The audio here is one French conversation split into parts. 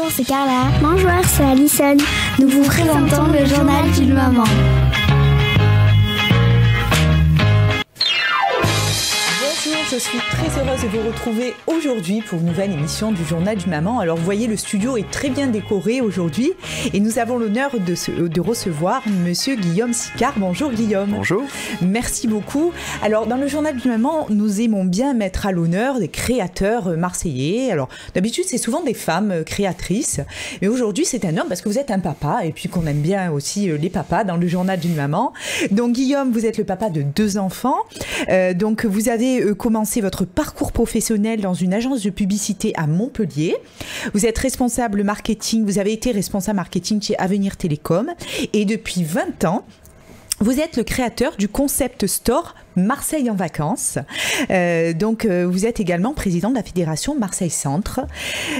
c'est Carla. Bonjour, c'est Alison. Nous vous présentons le journal d'une maman. Bonjour, je suis très heureuse de vous retrouver aujourd'hui pour une nouvelle émission du Journal d'une maman. Alors vous voyez, le studio est très bien décoré aujourd'hui et nous avons l'honneur de recevoir Monsieur Guillaume Sicard. Bonjour Guillaume. Bonjour. Merci beaucoup. Alors dans le Journal d'une maman, nous aimons bien mettre à l'honneur des créateurs marseillais. Alors d'habitude c'est souvent des femmes créatrices, mais aujourd'hui c'est un homme parce que vous êtes un papa et puis qu'on aime bien aussi les papas dans le Journal d'une maman. Donc Guillaume, vous êtes le papa de 2 enfants. Donc vous avez commencé votre parcours professionnel dans une agence de publicité à Montpellier. Vous êtes responsable marketing, vous avez été responsable marketing chez Avenir Télécom et depuis 20 ans, vous êtes le créateur du concept store Marseille en vacances. Vous êtes également président de la fédération Marseille Centre.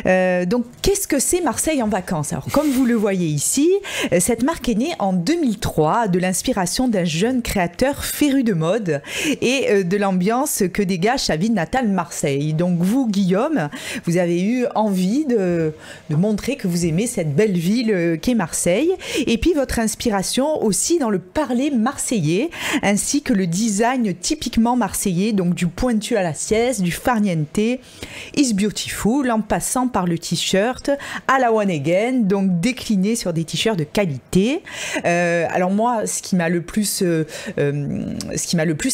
Donc, qu'est-ce que c'est Marseille en vacances? Alors, comme vous le voyez ici, cette marque est née en 2003 de l'inspiration d'un jeune créateur féru de mode et de l'ambiance que dégage sa ville natale Marseille. Donc, vous, Guillaume, vous avez eu envie de montrer que vous aimez cette belle ville qu'est Marseille. Et puis, votre inspiration aussi dans le parler marseillais ainsi que le design typiquement marseillais, donc du pointu à la sieste, du farniente, is beautiful, en passant par le t-shirt à la one again, donc décliné sur des t-shirts de qualité. Alors moi, ce qui m'a le plus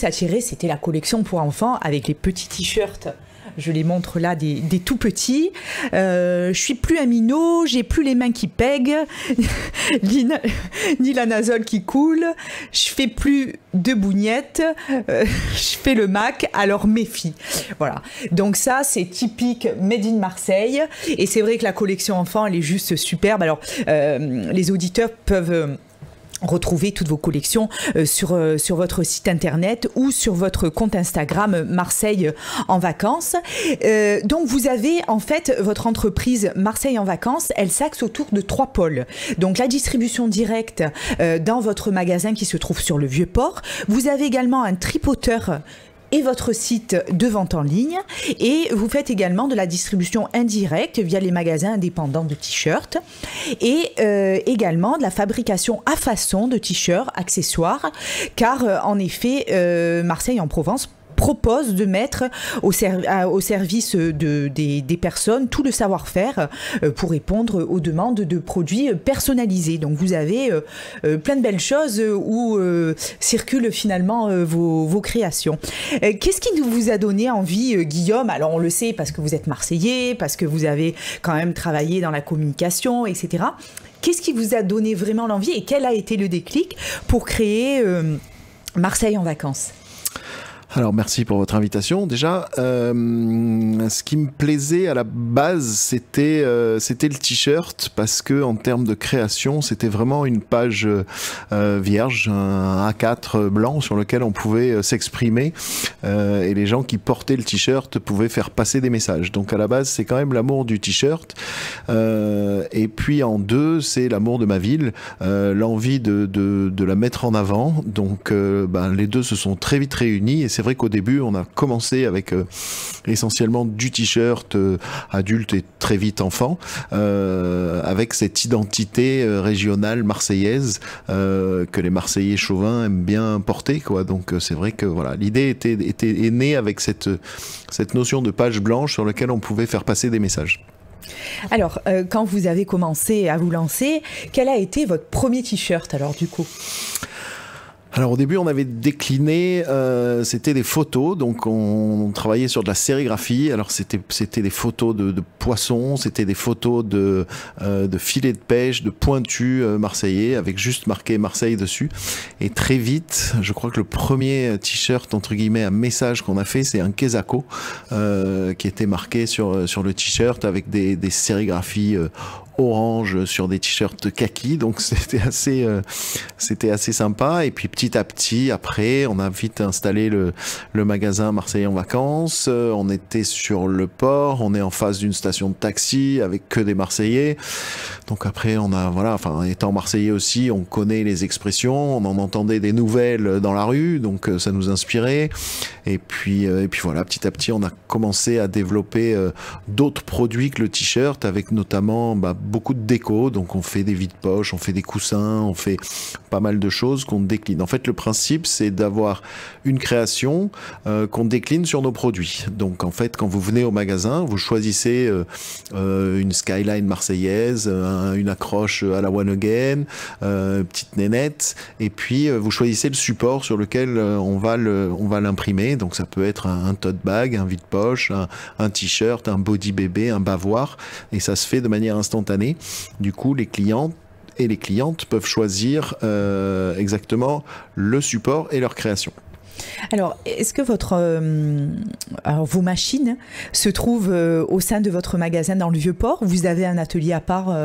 attiré, c'était la collection pour enfants avec les petits t-shirts. Je les montre là, des tout petits. Je suis plus un minot, j'ai plus les mains qui pèguent, ni la nasole qui coule. Je fais plus de bougnettes, je fais le Mac, alors méfie. Voilà. Donc ça, c'est typique Made in Marseille. Et c'est vrai que la collection enfant, elle est juste superbe. Alors, les auditeurs peuvent retrouver toutes vos collections sur votre site internet ou sur votre compte Instagram Marseille en vacances. Donc vous avez en fait votre entreprise Marseille en vacances, elle s'axe autour de 3 pôles. Donc la distribution directe dans votre magasin qui se trouve sur le Vieux-Port. Vous avez également un tripoteur et votre site de vente en ligne et vous faites également de la distribution indirecte via les magasins indépendants de t-shirts et également de la fabrication à façon de t-shirts, accessoires, car en effet Marseille en Provence propose de mettre au service des personnes tout le savoir-faire pour répondre aux demandes de produits personnalisés. Donc vous avez plein de belles choses où circulent finalement vos créations. Qu'est-ce qui vous a donné envie, Guillaume? Alors on le sait parce que vous êtes Marseillais, parce que vous avez quand même travaillé dans la communication, etc. Qu'est-ce qui vous a donné vraiment l'envie et quel a été le déclic pour créer Marseille en vacances? Alors merci pour votre invitation. Déjà, ce qui me plaisait à la base, c'était le t-shirt parce que en termes de création, c'était vraiment une page vierge, un A4 blanc sur lequel on pouvait s'exprimer et les gens qui portaient le t-shirt pouvaient faire passer des messages. Donc à la base, c'est quand même l'amour du t-shirt. Et puis en deux, c'est l'amour de ma ville, l'envie de la mettre en avant. Donc les deux se sont très vite réunis et c'est vrai qu'au début, on a commencé avec essentiellement du t-shirt adulte et très vite enfant, avec cette identité régionale marseillaise que les Marseillais chauvins aiment bien porter, quoi. Donc c'est vrai que voilà, l'idée est née avec cette notion de page blanche sur laquelle on pouvait faire passer des messages. Alors, quand vous avez commencé à vous lancer, quel a été votre premier t-shirt alors du coup ? Alors au début on avait décliné, c'était des photos, donc on travaillait sur de la sérigraphie. Alors c'était des photos de poissons, c'était des photos de filets de pêche, de pointus marseillais avec juste marqué Marseille dessus. Et très vite, je crois que le premier t-shirt entre guillemets à message qu'on a fait, c'est un Quesaco qui était marqué sur le t-shirt avec des sérigraphies orange sur des t-shirts kaki, donc c'était assez sympa. Et puis petit à petit, après, on a vite installé le magasin Marseille en vacances. On était sur le port, on est en face d'une station de taxi avec que des Marseillais. Donc après, on a étant Marseillais aussi, on connaît les expressions, on en entendait des nouvelles dans la rue, donc ça nous inspirait. Et puis voilà, petit à petit, on a commencé à développer d'autres produits que le t-shirt, avec notamment beaucoup de déco, donc on fait des vides-poches, on fait des coussins, on fait pas mal de choses qu'on décline. En fait, le principe, c'est d'avoir une création qu'on décline sur nos produits. Donc en fait, quand vous venez au magasin, vous choisissez une skyline marseillaise, une accroche à la One Again, petite nénette, et puis vous choisissez le support sur lequel on va l'imprimer. Donc ça peut être un tote bag, un vide-poche, un t-shirt, un body bébé, un bavoir, et ça se fait de manière instantanée. Du coup, les clients et les clientes peuvent choisir exactement le support et leur création. Alors, est-ce que vos machines se trouvent au sein de votre magasin dans le Vieux-Port? Vous avez un atelier à part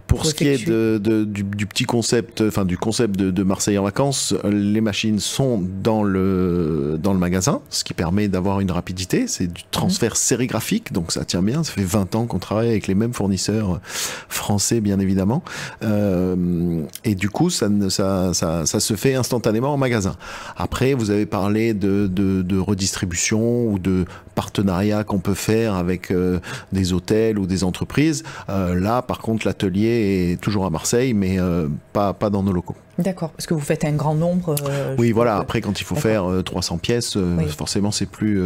pour ce qui est du petit concept, enfin du concept de Marseille en vacances, les machines sont dans le magasin, ce qui permet d'avoir une rapidité. C'est du transfert sérigraphique, donc ça tient bien. Ça fait 20 ans qu'on travaille avec les mêmes fournisseurs français, bien évidemment. Et du coup, ça se fait instantanément en magasin. Après, vous avez parlé de redistribution ou de partenariat qu'on peut faire avec des hôtels ou des entreprises. Là, par contre, l'atelier est toujours à Marseille, mais pas dans nos locaux. D'accord, parce que vous faites un grand nombre. Oui, voilà. Après, quand il faut faire 300 pièces, forcément, c'est plus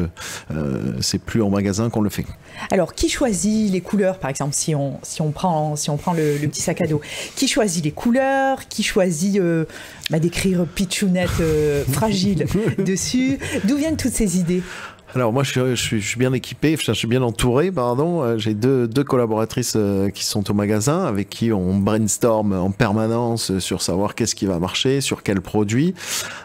en magasin qu'on le fait. Alors, qui choisit les couleurs, par exemple, si on prend le petit sac à dos? Qui choisit les couleurs? Qui choisit d'écrire pitchounette fragile dessus? D'où viennent toutes ces idées? Alors moi je suis bien équipé, je suis bien entouré, pardon. J'ai deux collaboratrices qui sont au magasin, avec qui on brainstorm en permanence sur savoir qu'est-ce qui va marcher, sur quel produit.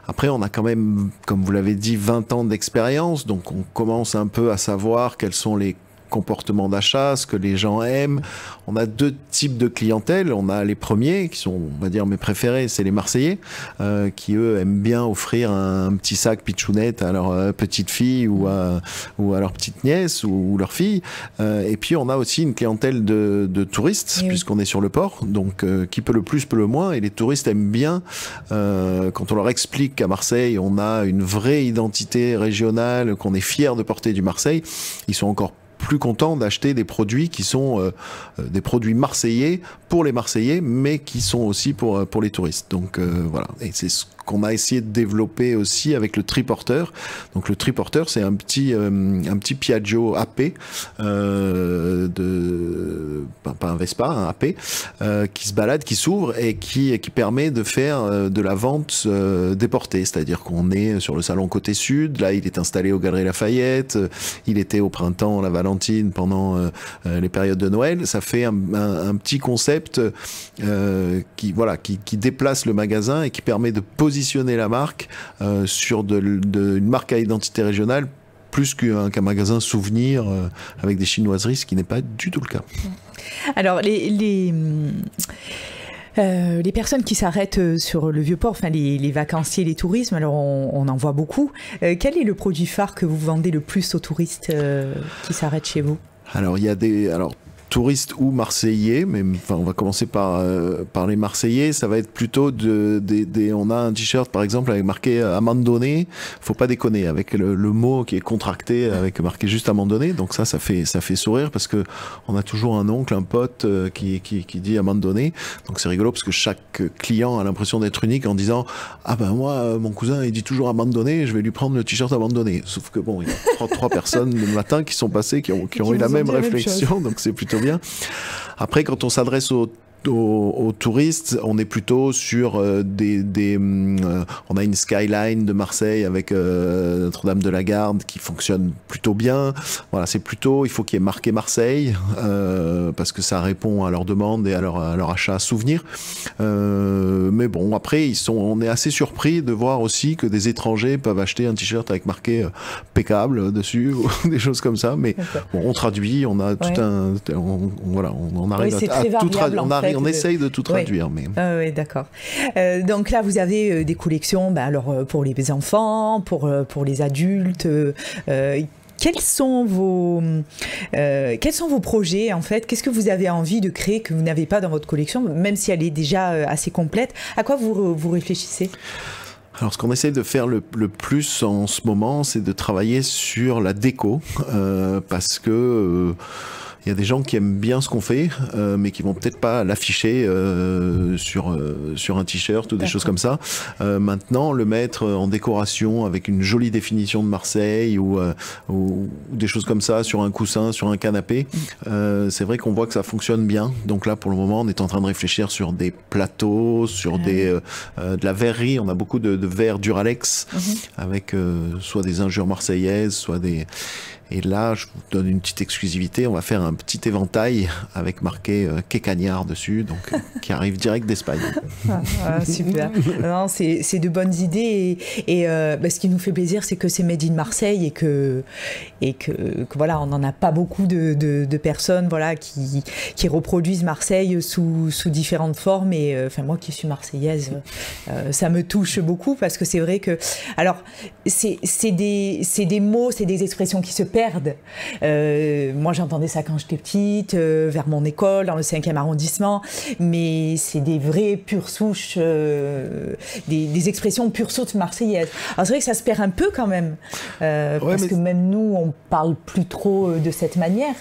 Après on a quand même, comme vous l'avez dit, 20 ans d'expérience, donc on commence un peu à savoir quels sont les comportement d'achat, ce que les gens aiment. On a deux types de clientèle. On a les premiers, qui sont, on va dire, mes préférés, c'est les Marseillais, qui eux aiment bien offrir un petit sac pitchounette à leur petite fille ou à leur petite nièce ou leur fille. Et puis on a aussi une clientèle de touristes, puisqu'on est sur le port, donc qui peut le plus, peut le moins. Et les touristes aiment bien, quand on leur explique qu'à Marseille, on a une vraie identité régionale, qu'on est fier de porter du Marseille, ils sont encore plus contents d'acheter des produits qui sont des produits marseillais pour les Marseillais, mais qui sont aussi pour les touristes. Donc voilà, et c'est ce qu'on a essayé de développer aussi avec le triporteur. Donc le triporteur, c'est un petit Piaggio AP, pas un Vespa, un AP, qui se balade, qui s'ouvre et qui permet de faire de la vente déportée. C'est-à-dire qu'on est sur le salon côté sud, là il est installé aux Galeries Lafayette, il était au printemps, la Valentine, pendant les périodes de Noël. Ça fait un petit concept qui déplace le magasin et qui permet de positionner la marque sur une marque à identité régionale plus qu'un magasin souvenir avec des chinoiseries, ce qui n'est pas du tout le cas. Alors les personnes qui s'arrêtent sur le Vieux-Port, enfin les vacanciers, les tourismes, alors on en voit beaucoup. Quel est le produit phare que vous vendez le plus aux touristes qui s'arrêtent chez vous? Alors il y a touristes ou marseillais, mais enfin on va commencer par les Marseillais. Ça va être plutôt on a un t-shirt par exemple avec marqué abandonné. Faut pas déconner avec le mot qui est contracté avec marqué juste abandonné. Donc ça fait sourire parce que on a toujours un oncle, un pote qui dit abandonné. Donc c'est rigolo parce que chaque client a l'impression d'être unique en disant ah ben moi mon cousin il dit toujours abandonné, je vais lui prendre le t-shirt abandonné. Sauf que bon il y a trois personnes le matin qui sont passées qui ont eu la même réflexion, donc c'est plutôt bien. Après, quand on s'adresse aux touristes, on est plutôt sur on a une skyline de Marseille avec Notre-Dame de la Garde qui fonctionne plutôt bien. Voilà, c'est plutôt, il faut qu'il y ait marqué Marseille parce que ça répond à leurs demandes et à leur achat souvenir. Mais bon, après, on est assez surpris de voir aussi que des étrangers peuvent acheter un t-shirt avec marqué Pécable dessus ou des choses comme ça. Mais bon, on traduit, on a tout on arrive à tout traduire. On essaye de tout traduire. Mais... oui, d'accord. Donc là, vous avez des collections alors, pour les enfants, pour les adultes. Quels sont vos projets en fait? Qu'est-ce que vous avez envie de créer que vous n'avez pas dans votre collection, même si elle est déjà assez complète? À quoi vous réfléchissez? Alors, ce qu'on essaie de faire le plus en ce moment, c'est de travailler sur la déco, parce que Il y a des gens qui aiment bien ce qu'on fait, mais qui vont peut-être pas l'afficher sur un t-shirt ou des choses comme ça. Maintenant, le mettre en décoration avec une jolie définition de Marseille ou des choses comme ça sur un coussin, sur un canapé, c'est vrai qu'on voit que ça fonctionne bien. Donc là, pour le moment, on est en train de réfléchir sur des plateaux, sur de la verrerie. On a beaucoup de verres Duralex avec soit des injures marseillaises, soit des... Et là, je vous donne une petite exclusivité, on va faire un petit éventail avec marqué Quai Cagnard dessus, donc qui arrive direct d'Espagne. Super. Non, c'est de bonnes idées et ce qui nous fait plaisir, c'est que c'est made in Marseille et que voilà, on n'en a pas beaucoup de personnes voilà qui reproduisent Marseille sous différentes formes et enfin moi qui suis marseillaise, ça me touche beaucoup parce que c'est vrai que alors c'est des mots, c'est des expressions qui se perdent. Moi j'entendais ça quand j'étais petite, vers mon école, dans le 5e arrondissement, mais c'est des vraies pures souches, des expressions pures souches marseillaises. Alors c'est vrai que ça se perd un peu quand même, parce que même nous on parle plus trop de cette manière.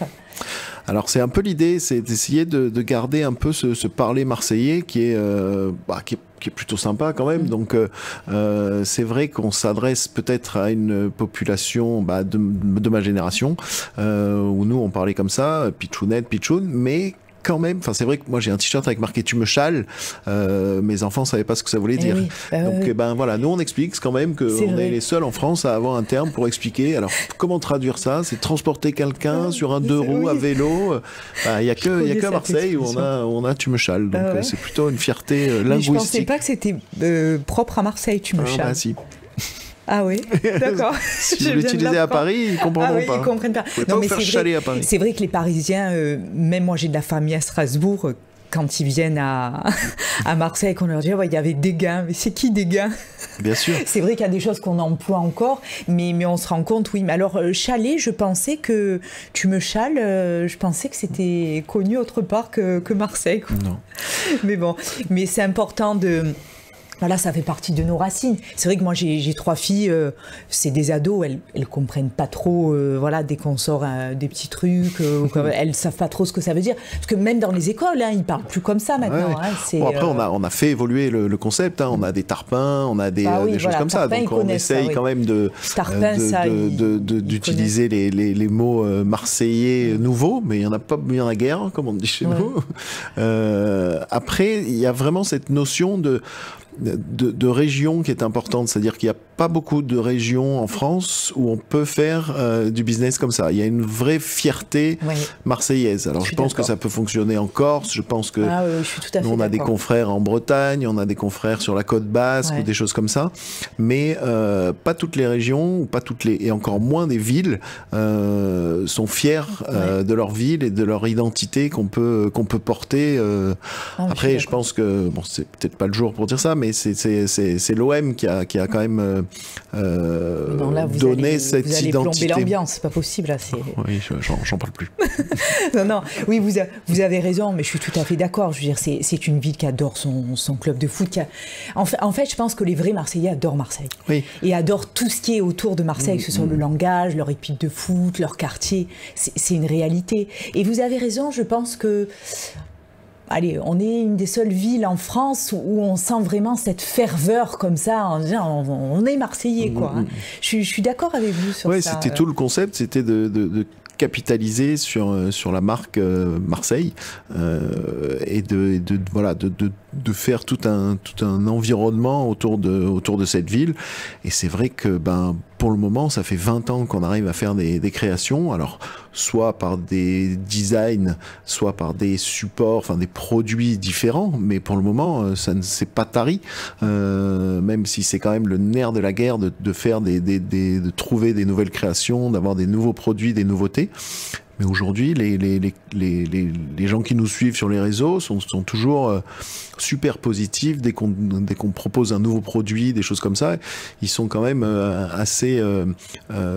Alors c'est un peu l'idée, c'est d'essayer de garder un peu ce parler marseillais qui est plutôt sympa quand même. Donc c'est vrai qu'on s'adresse peut-être à une population de ma génération où nous on parlait comme ça, pitchounette, pitchoun, mais quand même, enfin c'est vrai que moi j'ai un t-shirt avec marqué tu me chales, mes enfants savaient pas ce que ça voulait dire. Donc voilà, nous on explique quand même qu'on est les seuls en France à avoir un terme pour expliquer. Alors comment traduire ça? C'est transporter quelqu'un sur un 2 roues à vélo. Il y a que à Marseille où on a tu me chales. Donc c'est plutôt une fierté linguistique. Mais je pensais pas que c'était propre à Marseille tu me chales. Si. Ah oui, d'accord. Si vous l'utilisez à Paris, ils ne comprendront pas. Ils comprennent pas. Non, mais c'est vrai que les Parisiens, même moi j'ai de la famille à Strasbourg, quand ils viennent à Marseille, qu'on leur dit il y avait Dégain, mais c'est qui Dégain? Bien sûr. C'est vrai qu'il y a des choses qu'on emploie encore, mais on se rend compte, oui. Mais alors, chaler, je pensais que tu me chales, je pensais que c'était connu autre part que Marseille. Quoi. Non. Mais bon, mais c'est important de... Voilà, ça fait partie de nos racines. C'est vrai que moi, j'ai 3 filles, c'est des ados, elles comprennent pas trop, voilà, dès qu'on sort des petits trucs, elles savent pas trop ce que ça veut dire. Parce que même dans les écoles, ils parlent plus comme ça maintenant. Ouais. Bon, après, on a fait évoluer le concept. On a des tarpins, on a des choses comme ça. Donc on essaye quand même d'utiliser les mots marseillais nouveaux, mais il y en a pas bien à guerre, comme on dit chez nous. Après, il y a vraiment cette notion de région qui est importante, c'est-à-dire qu'il n'y a pas beaucoup de régions en France où on peut faire du business comme ça. Il y a une vraie fierté marseillaise. Alors je pense que ça peut fonctionner en Corse, je pense que nous on a des confrères en Bretagne, on a des confrères sur la côte basque ou des choses comme ça, mais pas toutes les régions, ou pas toutes les, et encore moins des villes sont fiers de leur ville et de leur identité qu'on peut porter. Après je pense que, bon c'est peut-être pas le jour pour dire ça, mais c'est l'OM qui a quand même donné cette vous allez identité. Plomber l'ambiance, c'est pas possible là. Oui, j'en parle plus. non, oui, vous avez raison, mais je suis tout à fait d'accord. Je veux dire, c'est une ville qui adore son club de foot. En fait, je pense que les vrais Marseillais adorent Marseille. Oui. Et adorent tout ce qui est autour de Marseille, que ce soit le langage, leur équipe de foot, leur quartier. C'est une réalité. Et vous avez raison, je pense que allez, on est une des seules villes en France où on sent vraiment cette ferveur comme ça, en disant on est Marseillais, quoi. Je suis d'accord avec vous sur ça. Oui, c'était tout le concept, c'était de capitaliser sur la marque Marseille et de faire tout un environnement autour de cette ville. Et c'est vrai que pour le moment, ça fait 20 ans qu'on arrive à faire des créations, alors soit par des designs, soit par des supports, enfin des produits différents, mais pour le moment, ça ne s'est pas tari, même si c'est quand même le nerf de la guerre de faire de trouver des nouvelles créations, d'avoir des nouveaux produits, des nouveautés. Mais aujourd'hui, les gens qui nous suivent sur les réseaux sont toujours super positifs. Dès qu'on propose un nouveau produit, des choses comme ça, ils sont quand même assez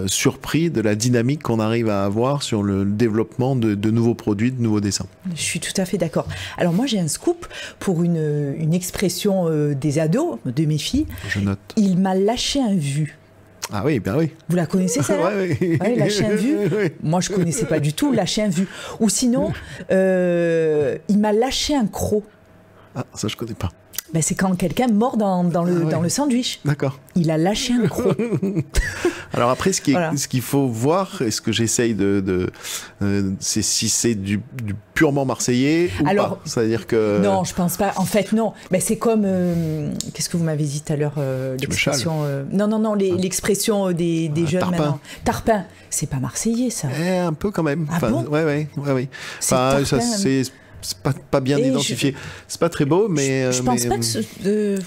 surpris de la dynamique qu'on arrive à avoir sur le développement de nouveaux produits, de nouveaux dessins. Je suis tout à fait d'accord. Alors moi, j'ai un scoop pour une expression des ados, de mes filles. Je note. Il m'a lâché un vu. Ah oui, bien oui. Vous la connaissez, celle-là? Oui. La chien vu. Oui. Moi, je connaissais pas du tout la chien vu. Ou sinon, il m'a lâché un croc. Ah, ça, je connais pas. Ben, c'est quand quelqu'un mord dans le sandwich. D'accord. Il a lâché un croc. Alors après, ce qu'il faut voir, et ce que j'essaye c'est si c'est du purement marseillais ou pas. C'est-à-dire que... Non, je pense pas. En fait, non. Ben, c'est comme... qu'est-ce que vous m'avez dit tout à l'heure, l'expression... Non, l'expression des jeunes tarpin. maintenant. Tarpin. C'est pas marseillais, ça. Un peu quand même. Ah bon? Ouais. Enfin, ça, c'est pas bien identifié. C'est pas très beau, mais... Je pense pas que...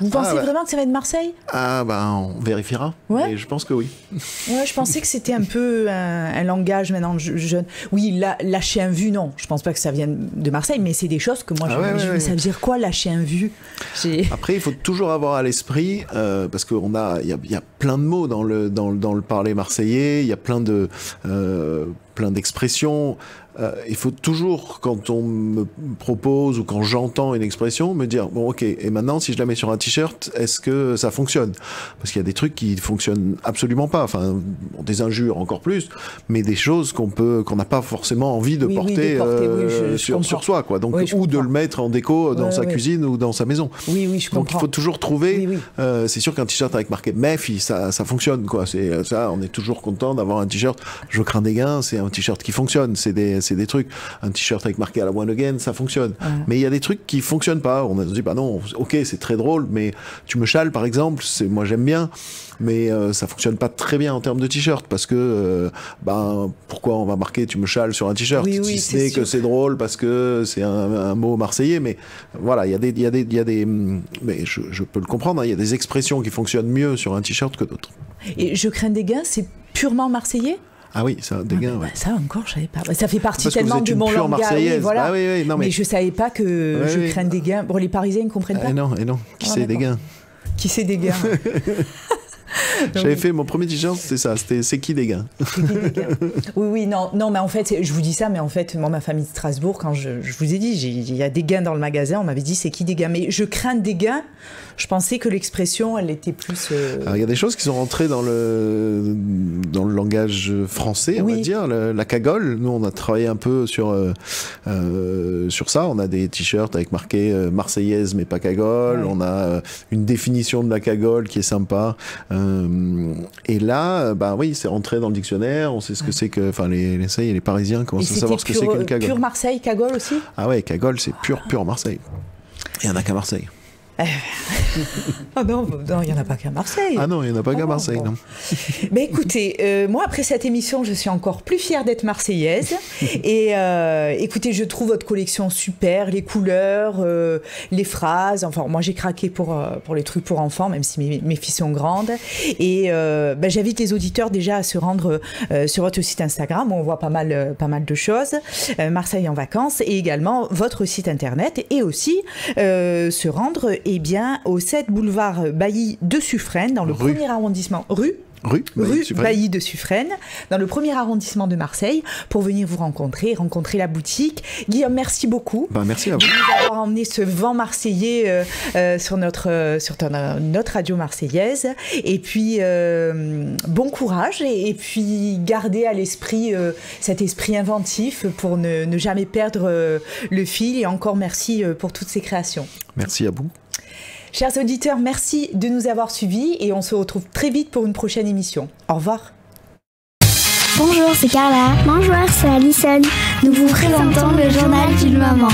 Vous pensez vraiment que ça va être Marseille? Ah, on vérifiera. Ouais. Mais je pense que oui. Ouais, je pensais que c'était un peu un langage maintenant jeune. Oui, lâcher un vu, non. Je pense pas que ça vienne de Marseille, mais c'est des choses que moi, ça veut dire quoi, lâcher un vu? Après, il faut toujours avoir à l'esprit, parce qu'il y a plein de mots dans le parler marseillais, il y a plein d'expressions. Il faut toujours, quand on me propose ou quand j'entends une expression, me dire bon, ok, et maintenant si je la mets sur un t-shirt, est-ce que ça fonctionne? Parce qu'il y a des trucs qui fonctionnent absolument pas, enfin des injures encore plus, mais des choses qu'on n'a pas forcément envie de porter sur soi, quoi. Donc ou de le mettre en déco dans sa cuisine ou dans sa maison. Oui, je comprends. Donc il faut toujours trouver. C'est sûr qu'un t-shirt avec marqué MEF, ça fonctionne, quoi. C'est ça, on est toujours content d'avoir un t-shirt. Je crains des gains, c'est un t-shirt qui fonctionne. C'est des trucs. Un t-shirt avec marqué à la one again, ça fonctionne. Mais il y a des trucs qui fonctionnent pas. On a dit bah non, ok, c'est très drôle, mais tu me chales par exemple, moi j'aime bien, mais ça fonctionne pas très bien en termes de t-shirt parce que pourquoi on va marquer tu me chales sur un t-shirt si ce n'est que c'est drôle parce que c'est un mot marseillais, mais voilà, il y a des mais je peux le comprendre, hein, il y a des expressions qui fonctionnent mieux sur un t-shirt que d'autres. Et je crains des gains, c'est purement marseillais? Ah oui, ça, des gains, ouais. Ça encore, je savais pas. Ça fait partie parce tellement de mon langage. Oui, voilà. Non, mais je savais pas que je crains des gains. Bon, les Parisiens ne comprennent pas. Et non. Qui c'est des gains? Qui c'est des gains? J'avais fait mon premier t-shirt, c'était ça, c'est qui des gains? Oui, non, mais en fait, je vous dis ça, mais en fait, moi, ma famille de Strasbourg, quand je vous ai dit, il y a des gains dans le magasin, on m'avait dit c'est qui des gains? Mais je crains des gains, je pensais que l'expression, elle était plus... Alors, il y a des choses qui sont rentrées dans le langage français, on va dire, la cagole. Nous, on a travaillé un peu sur ça, on a des t-shirts avec marqué Marseillaise mais pas cagole, on a une définition de la cagole qui est sympa. Et là, c'est rentré dans le dictionnaire, on sait ce que c'est que, enfin, les Parisiens commencent à savoir ce que c'est qu'une cagole. Pure Marseille, cagole aussi? Ah ouais, cagole, c'est pure Marseille. Il n'y en a qu'à Marseille. Ah non, il n'y en a pas qu'à Marseille. Ah non, il n'y en a pas qu'à Marseille, non. Mais écoutez, moi, après cette émission, je suis encore plus fière d'être marseillaise. Et écoutez, je trouve votre collection super, les couleurs, les phrases. Enfin, moi, j'ai craqué pour les trucs pour enfants, même si mes filles sont grandes. Et j'invite les auditeurs déjà à se rendre sur votre site Instagram, où on voit pas mal de choses. Marseille en vacances, et également votre site internet, et aussi se rendre au 7 boulevard Bailly de Suffren, dans le premier arrondissement, rue Bailly de Suffren, dans le premier arrondissement de Marseille, pour venir vous rencontrer la boutique. Guillaume, merci beaucoup. Merci à vous. De nous avoir emmené ce vent marseillais sur notre radio marseillaise. Et puis, bon courage. Et puis, gardez à l'esprit cet esprit inventif pour ne jamais perdre le fil. Et encore merci pour toutes ces créations. Merci à vous. Chers auditeurs, merci de nous avoir suivis et on se retrouve très vite pour une prochaine émission. Au revoir. Bonjour, c'est Carla. Bonjour, c'est Alison. Nous vous présentons le journal d'une maman.